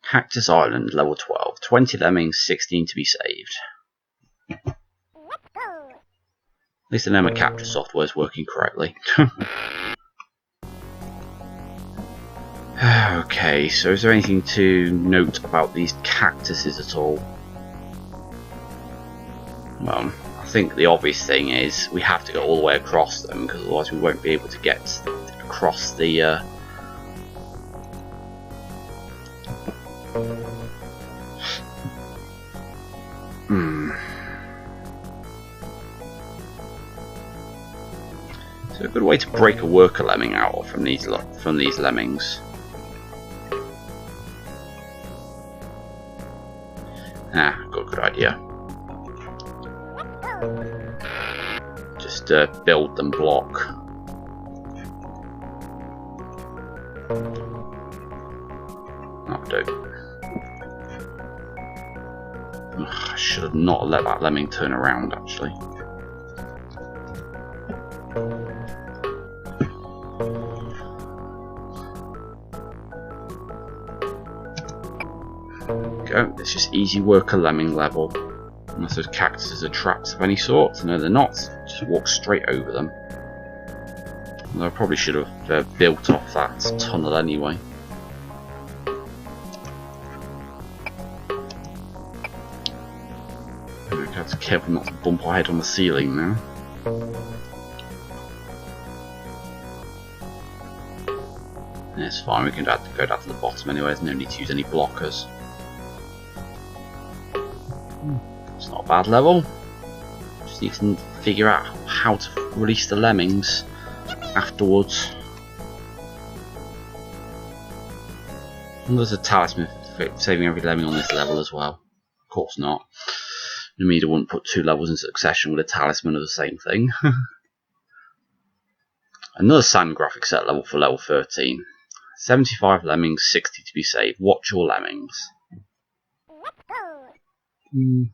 Cactus Island, level 12. 20 lemmings, 16 to be saved. At least the Lemma capture software is working correctly. Okay, so is there anything to note about these cactuses at all? Well, I think the obvious thing is we have to go all the way across them, because otherwise we won't be able to get across the So a good way to break a worker lemming out from these lemmings. Ah, got a good idea. Just build them block. Oh, dope. Ugh, I should have not let that lemming turn around, actually. Go. It's just easy worker lemming level. Unless those cactuses are traps of any sort. No, they're not. Just walk straight over them. Although I probably should have built off that tunnel anyway. I have to be careful not to bump our head on the ceiling now. Yeah, it's fine, we can go down to the bottom anyway, there's no need to use any blockers. It's not a bad level. Just need to figure out how to release the lemmings afterwards. And there's a talisman for saving every lemming on this level as well. Of course not. Namida wouldn't put 2 levels in succession with a talisman of the same thing. Another sand graphic set level for level 13. 75 lemmings, 60 to be saved. Watch your lemmings. I'm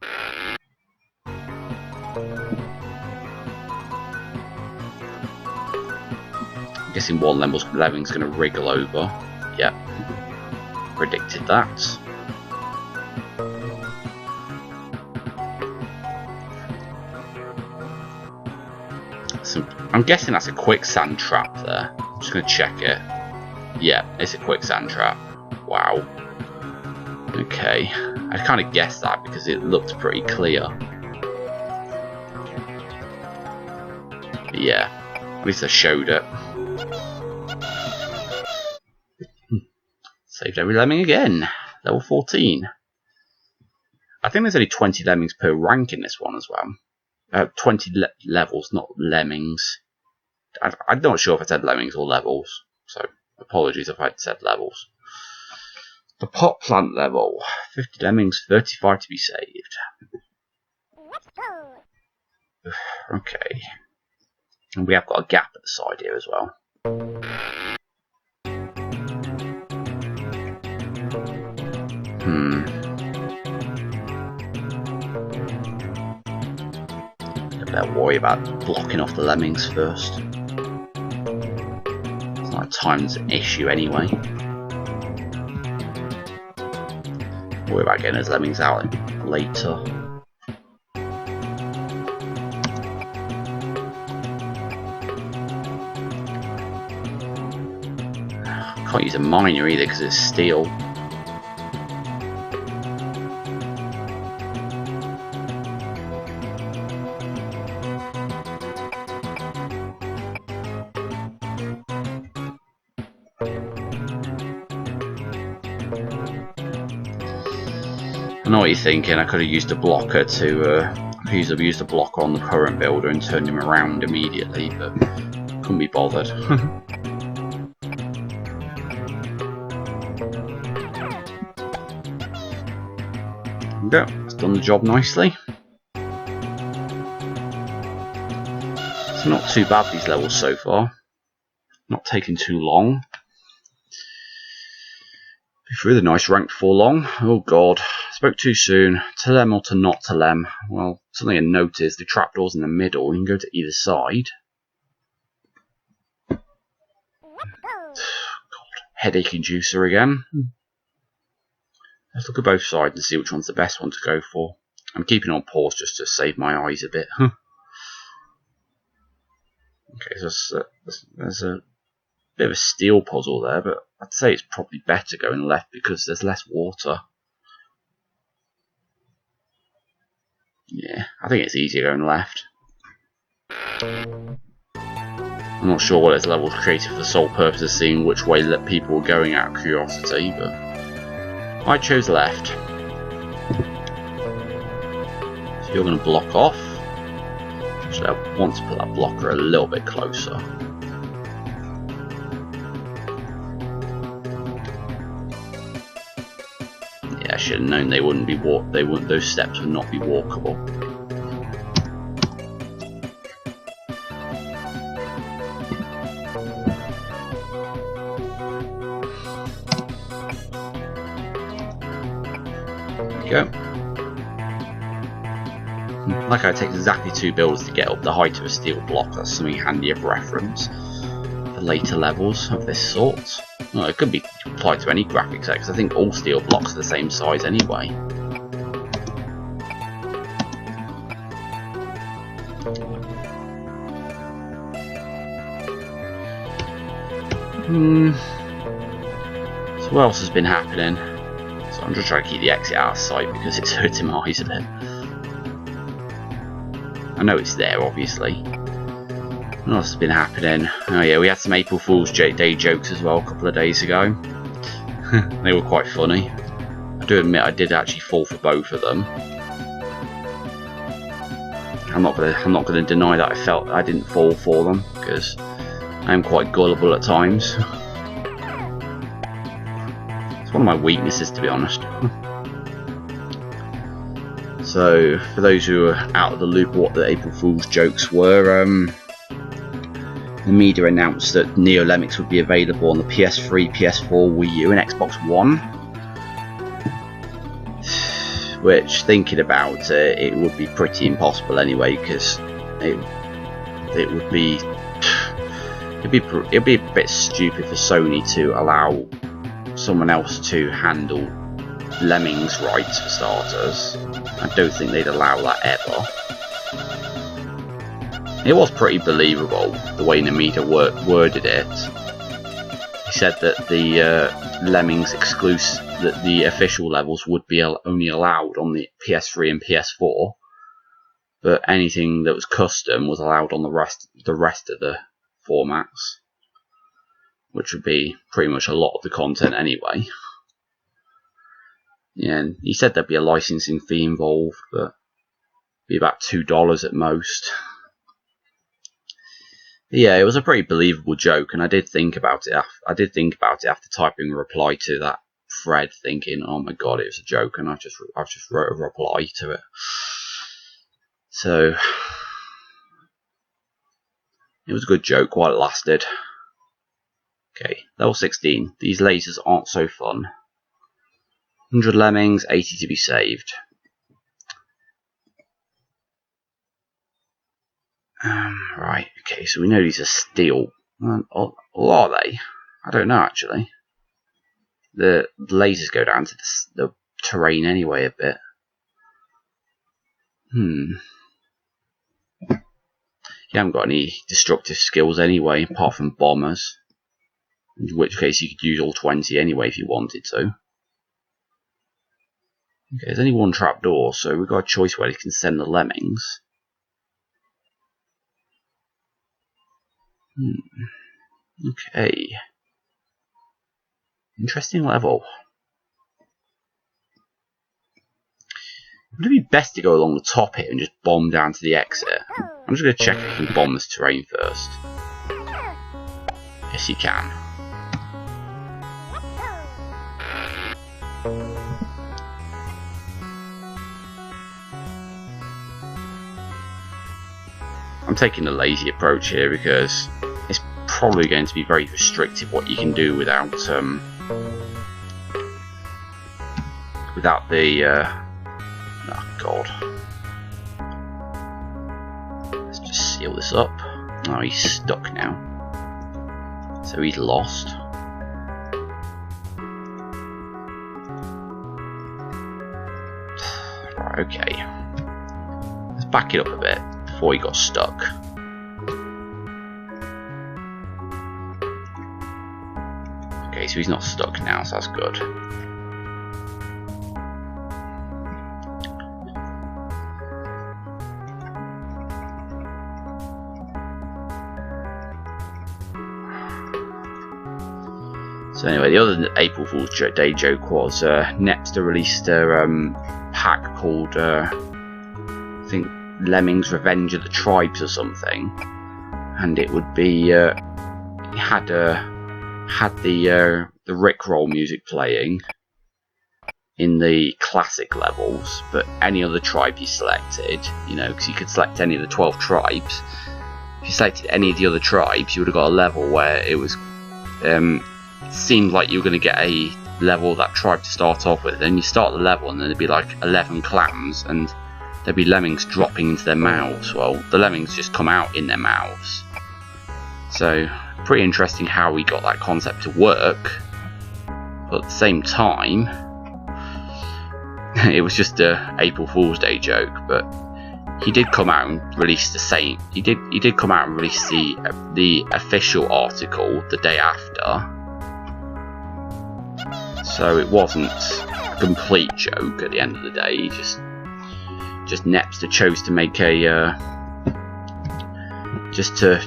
guessing one lemming's going to wriggle over. Yep. Predicted that. So I'm guessing that's a quicksand trap there. I'm just going to check it. Yeah, it's a quicksand trap. Wow. Okay. I kind of guessed that because it looked pretty clear. But yeah, at least I showed it. Saved every lemming again. Level 14. I think there's only 20 lemmings per rank in this one as well. 20 levels, not lemmings. I'm not sure if I said lemmings or levels, so apologies if I said levels. The pot plant level, 50 lemmings, 35 to be saved. Okay. And we have got a gap at the side here as well. Better worry about blocking off the lemmings first. It's not time's an issue anyway. Worry about getting those lemmings out later. Can't use a miner either because it's steel. I know what you're thinking. I could have used a blocker to used a blocker on the current builder and turned him around immediately, but couldn't be bothered. Yeah, it's done the job nicely. It's not too bad, these levels so far. Not taking too long. Through the nice ranked 4 long. Oh god, spoke too soon. To lem or to not to lem? Well, something I noticed, the trapdoor's in the middle, you can go to either side. God, headache inducer again. Let's look at both sides and see which one's the best one to go for. I'm keeping on pause just to save my eyes a bit. Okay, so there's a bit of a steel puzzle there, but I'd say it's probably better going left because there's less water. Yeah, I think it's easier going left. I'm not sure whether this level was created for the sole purpose of seeing which way people were going out of curiosity, but I chose left. So you're going to block off. Actually, I want to put that blocker a little bit closer. Yeah, I should have known they wouldn't be those steps would not be walkable. Go. Like it takes exactly 2 builds to get up the height of a steel block. That's something handy of reference for later levels of this sort. Well, it could be applied to any graphics because I think all steel blocks are the same size anyway. So what else has been happening? So I'm just trying to keep the exit out of sight because it's hurting my eyes a bit. I know it's there, obviously. What else has been happening? Oh yeah, we had some April Fool's Day jokes as well a couple of days ago. They were quite funny. I do admit I did actually fall for both of them. I'm not gonna deny that I didn't fall for them because I am quite gullible at times. It's one of my weaknesses, to be honest. So, for those who are out of the loop of what the April Fool's jokes were, namida announced that Neo Lemmix would be available on the PS3, PS4, Wii U and Xbox One. Which, thinking about it, it would be pretty impossible anyway, because it would be it'd be a bit stupid for Sony to allow someone else to handle Lemmings rights for starters. I don't think they'd allow that ever. It was pretty believable the way namida worded it. He said that the Lemmings exclusive, that the official levels would be only allowed on the PS3 and PS4, but anything that was custom was allowed on the rest of the formats, which would be pretty much a lot of the content anyway. Yeah, and he said there'd be a licensing fee involved, but it'd be about $2 at most. But yeah, it was a pretty believable joke, and I did think about it. After typing a reply to that thread, thinking, "Oh my god, it was a joke," and I've just wrote a reply to it. So it was a good joke while it lasted. Okay, level 16. These lasers aren't so fun. 100 lemmings, 80 to be saved. Right, okay, so we know these are steel. Or are they? I don't know, actually. The lasers go down to the terrain anyway a bit. You haven't got any destructive skills anyway, apart from bombers. In which case you could use all 20 anyway if you wanted to. Okay, there's only one trapdoor, so we've got a choice where you can send the lemmings. Okay. Interesting level. Would it be best to go along the top here and just bomb down to the exit? I'm just going to check if you can bomb this terrain first. Yes, you can. I'm taking the lazy approach here because it's probably going to be very restrictive what you can do without the oh god. Let's just seal this up. Oh, he's stuck now, so he's lost. Right, okay. Let's back it up a bit before he got stuck. Okay, so he's not stuck now, so that's good. So anyway, the other April Fool's Day joke was Napster released a pack called I think Lemmings Revenge of the Tribes or something, and it would be it had the Rickroll music playing in the classic levels, but any other tribe you selected, you know, because you could select any of the 12 tribes. If you selected any of the other tribes, you would have got a level where it was seemed like you were going to get a level of that tribe to start off with. Then you start the level and then there'd be like 11 clams and there'd be lemmings dropping into their mouths. Well, the lemmings just come out in their mouths. So pretty interesting how we got that concept to work, but at the same time it was just a April Fool's Day joke. But he did come out and release the same. He did come out and release the official article the day after. So it wasn't a complete joke at the end of the day. He just Napster chose to make a just to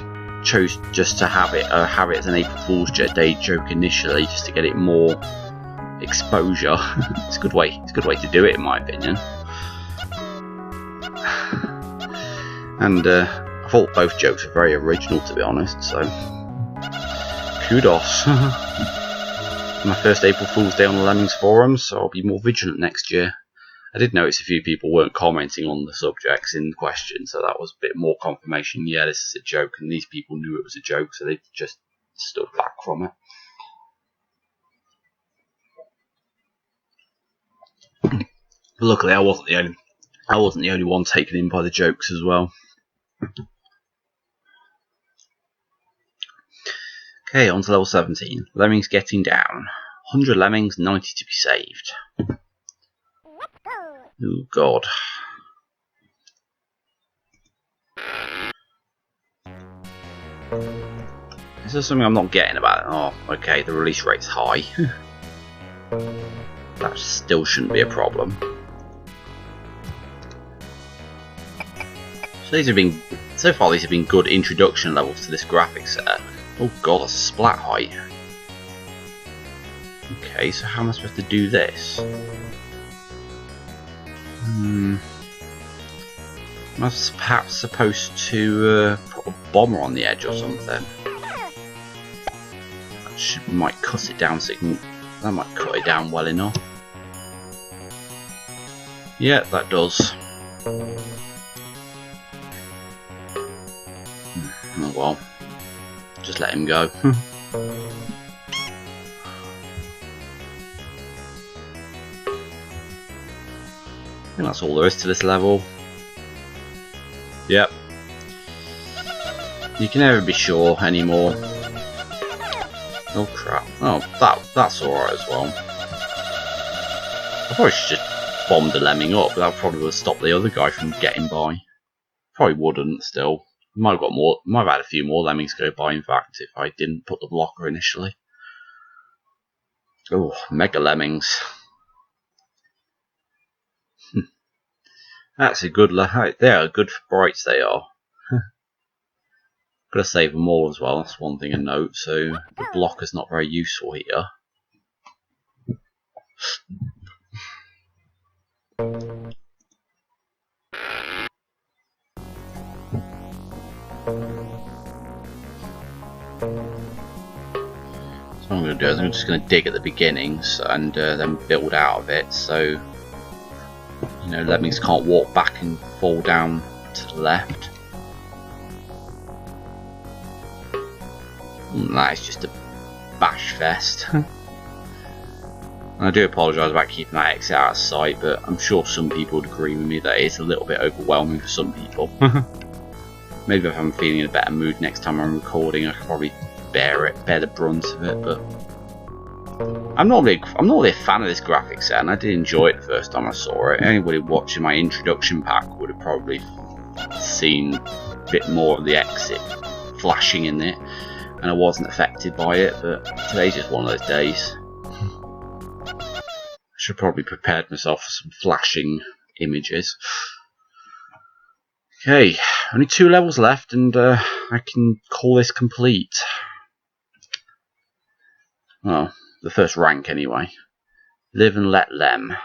have it as an April Fool's Day joke initially, just to get it more exposure. It's a good way to do it, in my opinion. And I thought both jokes were very original, to be honest. So kudos. My first April Fool's Day on the Lemmings forums, so I'll be more vigilant next year. I did notice a few people weren't commenting on the subjects in question, so that was a bit more confirmation. Yeah, this is a joke, and these people knew it was a joke, so they just stood back from it. But luckily, I wasn't the only one taken in by the jokes as well. Okay, on to level 17. Lemmings getting down. 100 lemmings, 90 to be saved. Oh god. Is there something I'm not getting about it? Oh, okay, the release rate's high. That still shouldn't be a problem. So so far these have been good introduction levels to this graphic set. Oh god, that's a splat height. Okay, so how am I supposed to do this? Am I perhaps supposed to put a bomber on the edge or something? That might cut it down that might cut it down well enough. Yeah, that does. Oh well. Just let him go. I think that's all there is to this level. Yep. You can never be sure anymore. Oh crap. Oh, that's alright as well. I probably should just bomb the lemming up, but that probably would stop the other guy from getting by. Probably wouldn't still. Might have had a few more lemmings go by, in fact, if I didn't put the blocker initially. Oh, mega lemmings. That's a good they are good sprites, they are. Gotta save them all as well, that's one thing to note, so the blocker's not very useful here. So what I'm going to do is I'm just going to dig at the beginnings and then build out of it, so you know, lemmings can't walk back and fall down to the left. That is just a bash fest. I do apologise about keeping that exit out of sight, but I'm sure some people would agree with me that it's a little bit overwhelming for some people. Maybe if I'm feeling in a better mood next time I'm recording, I could probably bear the brunt of it, but I'm not really a fan of this graphic set, and I did enjoy it the first time I saw it. Anybody watching my introduction pack would have probably seen a bit more of the exit flashing in it, and I wasn't affected by it, but today's just one of those days. I should probably prepared myself for some flashing images. Okay, only 2 levels left, and I can call this complete. Well, the first rank anyway. Live and let Lem.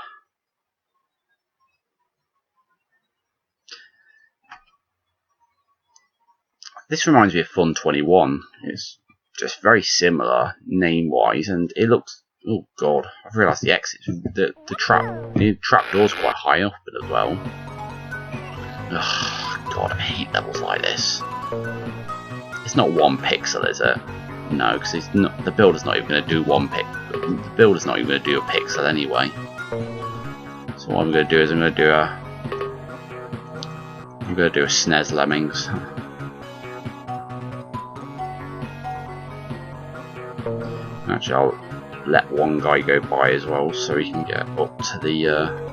This reminds me of Fun 21. It's just very similar name-wise, and it looks. Oh god, I've realised the exits. The trap door's quite high up as well. Ugh, god, I hate levels like this. It's not 1 pixel, is it? No, because it's not. The builder's not even going to do 1 pixel. The builder's not even going to do a pixel anyway. So what I'm going to do is I'm going to do a SNES Lemmings. Actually, I'll let one guy go by as well, so he can get up to the.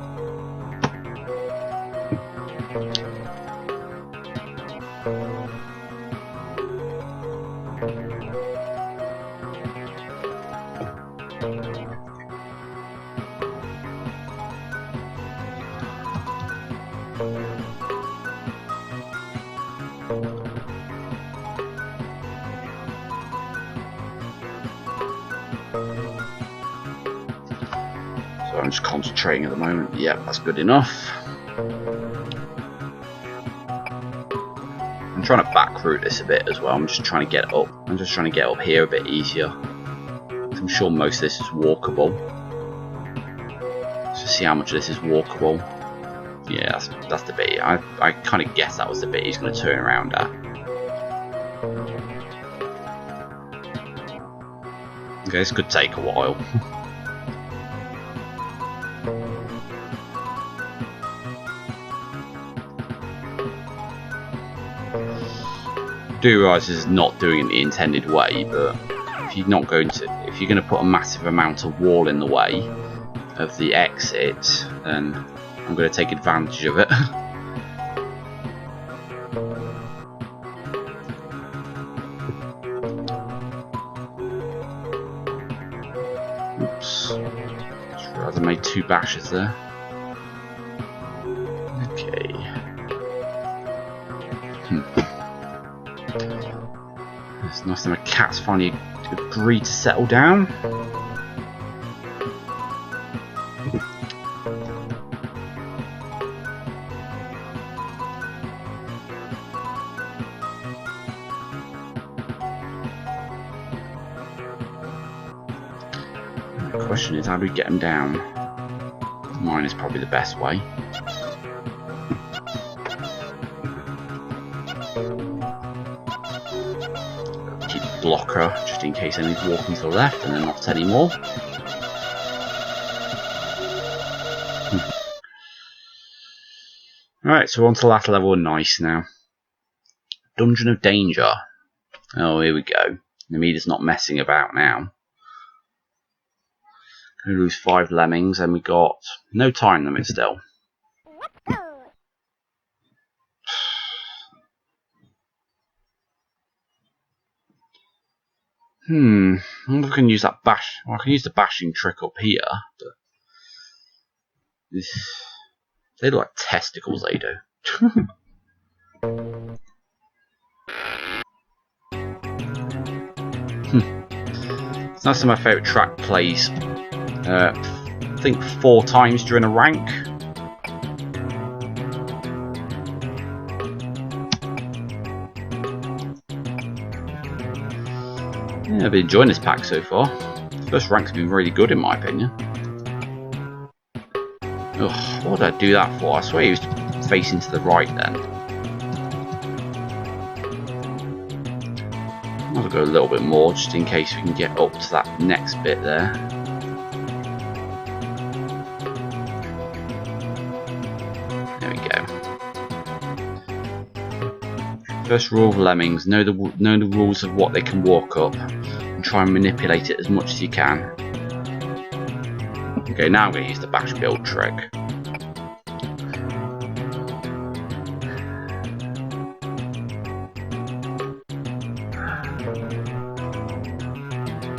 So I'm just concentrating at the moment. Yep, that's good enough. I'm trying to back route this a bit as well. I'm just trying to get up. I'm just trying to get up here a bit easier. I'm sure most of this is walkable. Let's just see how much of this is walkable. Yeah, that's the bit. I kind of guess that was the bit he's going to turn around at. Okay, this could take a while. I do realise this is not doing it the intended way, but if you're going to put a massive amount of wall in the way of the exit, then I'm going to take advantage of it. Oops. Just realised I made 2 bashes there. Okay. It's nice that my cat's finally agreed to settle down. The question is, how do we get him down? Mine is probably the best way. Keep the blocker just in case anyone's walking to the left and then not anymore. Alright, so we're on to the last level of nice now. Dungeon of Danger. Oh, here we go. Namida's not messing about now. Gonna lose 5 lemmings, and we got no time limit still. I wonder if I can use that bash. Well, I can use the bashing trick up here, but they look like testicles, they do. It's nice that my favourite track plays, I think 4 times during a rank. Yeah, I've been enjoying this pack so far. The first rank's been really good in my opinion. Ugh, what did I do that for? I swear he was facing to the right then. I'll go a little bit more just in case we can get up to that next bit there. There we go. First rule of Lemmings, know the rules of what they can walk up and try and manipulate it as much as you can. Okay, now I'm going to use the bash build trick.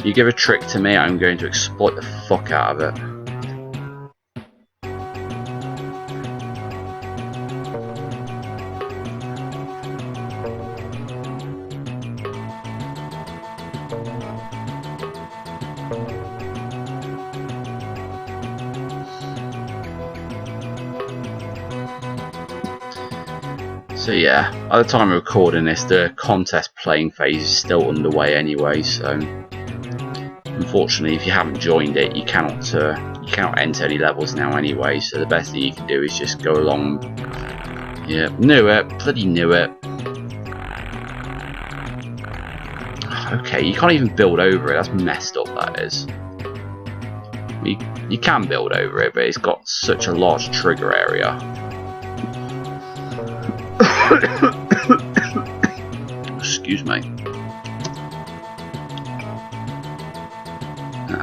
You give a trick to me, I'm going to exploit the fuck out of it. So yeah, at the time of recording this, the contest playing phase is still underway anyway, so unfortunately if you haven't joined it, you cannot enter any levels now anyway, so the best thing you can do is just go along. Yeah, knew it, bloody knew it. Okay, you can't even build over it, that's messed up, that is. You can build over it, but it's got such a large trigger area. Excuse me.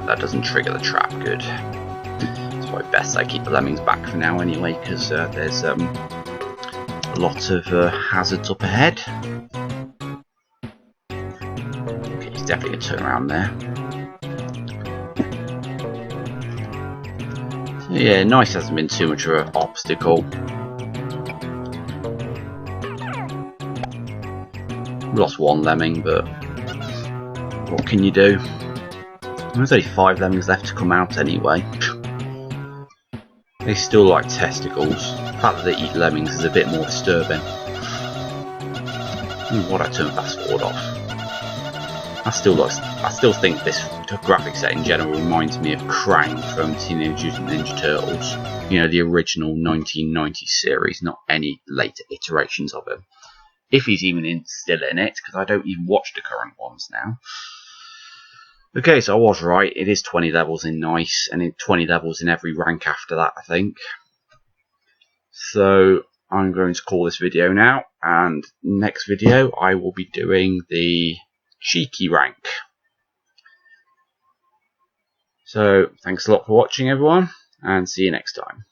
That doesn't trigger the trap, good. It's probably best I keep the lemmings back for now anyway, because there's a lot of hazards up ahead. Okay, he's definitely going to turn around there. So yeah, nice hasn't been too much of an obstacle. Lost one lemming, but what can you do? There's only 5 lemmings left to come out anyway. They still like testicles. The fact that they eat lemmings is a bit more disturbing. What I turn fast forward off. I still think this graphic set in general reminds me of Krang from Teenage Mutant Ninja Turtles. You know, the original 1990 series, not any later iterations of him. If he's even still in it, because I don't even watch the current ones now. Okay, so I was right. It is 20 levels in Nice, and 20 levels in every rank after that, I think. So I'm going to call this video now, and next video I will be doing the cheeky rank. So thanks a lot for watching, everyone, and see you next time.